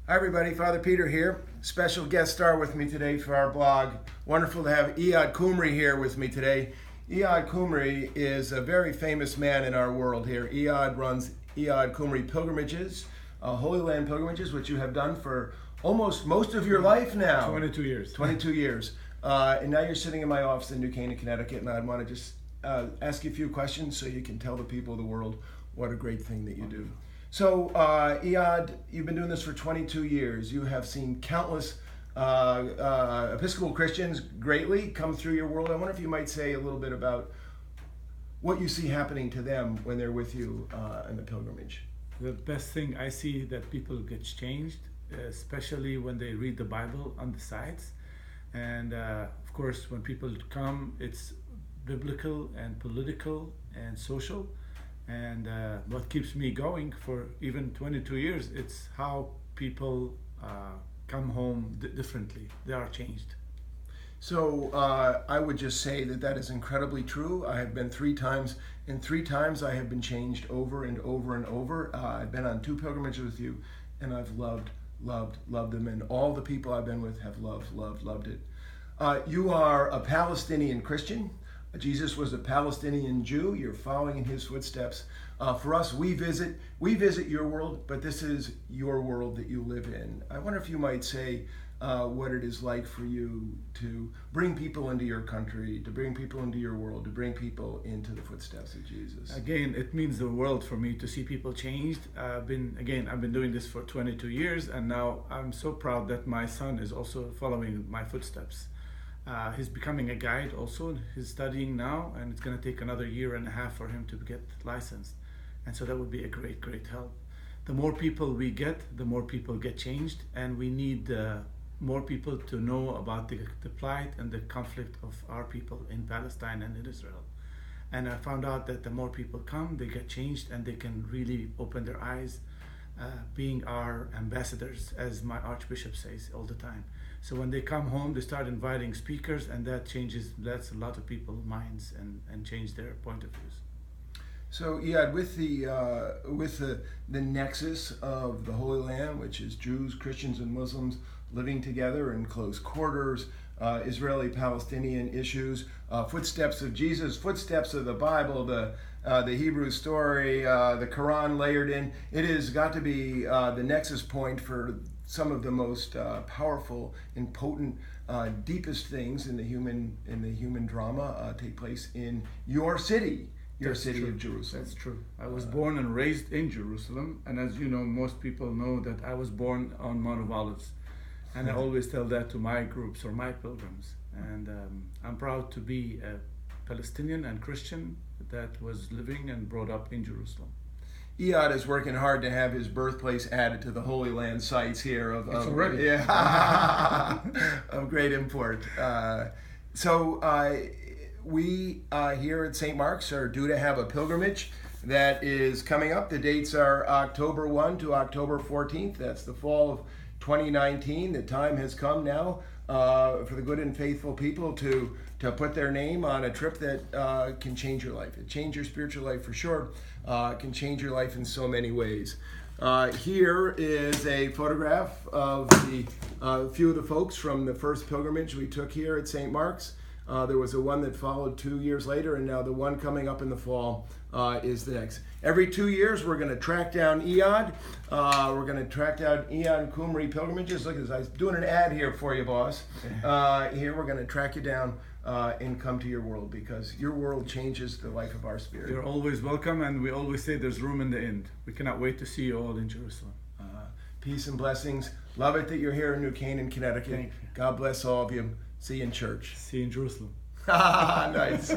Hi everybody, Father Peter here. Special guest star with me today for our blog. Wonderful to have Iyad Qumri here with me today. Iyad Qumri is a very famous man in our world here. Iyad runs Iyad Qumri pilgrimages, Holy Land pilgrimages, which you have done for almost most of your life now. 22 years. 22 years. And now you're sitting in my office in New Canaan, Connecticut, and I want to just ask you a few questions so you can tell the people of the world what a great thing that you do. So, Iyad, you've been doing this for 22 years. You have seen countless Episcopal Christians greatly come through your world. I wonder if you might say a little bit about what you see happening to them when they're with you in the pilgrimage. The best thing I see that people get changed, especially when they read the Bible on the sides. And of course, when people come, it's biblical and political and social. And what keeps me going for even 22 years, it's how people come home differently. They are changed. So I would just say that that is incredibly true. I have been 3 times, and 3 times I have been changed over and over and over. I've been on 2 pilgrimages with you, and I've loved them. And all the people I've been with have loved it. You are a Palestinian Christian. Jesus was a Palestinian Jew. You're following in his footsteps. For us, we visit your world, but this is your world that you live in. I wonder if you might say what it is like for you to bring people into your country, to bring people into your world, to bring people into the footsteps of Jesus. Again, it means the world for me to see people changed. I've been doing this for 22 years, and now I'm so proud that my son is also following my footsteps. He's becoming a guide also. He's studying now, and it's going to take another 1.5 years for him to get licensed. And so that would be a great help. The more people we get, the more people get changed, and we need more people to know about the plight and the conflict of our people in Palestine and in Israel. And I found out that the more people come, they get changed, and they can really open their eyes, being our ambassadors, as my Archbishop says all the time. So when they come home, they start inviting speakers, and that's a lot of people's minds and change their point of views. So, Iyad, with the nexus of the Holy Land, which is Jews, Christians, and Muslims living together in close quarters, Israeli-Palestinian issues, footsteps of Jesus, footsteps of the Bible, the Hebrew story, the Quran layered in, it has got to be the nexus point for some of the most powerful and potent, deepest things in the human drama take place in your city. That's city true. Of Jerusalem. That's true. I was born and raised in Jerusalem, and as you know, most people know that I was born on Mount of Olives, and I always tell that to my groups or my pilgrims. And I'm proud to be a Palestinian and Christian that was living and brought up in Jerusalem. Iyad is working hard to have his birthplace added to the Holy Land sites here of great import. We here at St. Mark's are due to have a pilgrimage that is coming up. The dates are October 1 to October 14th. That's the fall of 2019. The time has come now for the good and faithful people to put their name on a trip that can change your life. It change your spiritual life for sure. It can change your life in so many ways. Here is a photograph of a few of the folks from the first pilgrimage we took here at St. Mark's. There was one that followed 2 years later, and now the one coming up in the fall is the next. Every 2 years, we're going to track down Iyad. We're going to track down Iyad Qumri pilgrimages. Look at this. I'm doing an ad here for you, boss. Here, we're going to track you down and come to your world, because your world changes the life of our spirit. You're always welcome, and we always say there's room in the end. We cannot wait to see you all in Jerusalem. Peace and blessings. Love it that you're here in New Canaan, Connecticut. Thank you. God bless all of you. See you in church. See you in Jerusalem. Nice.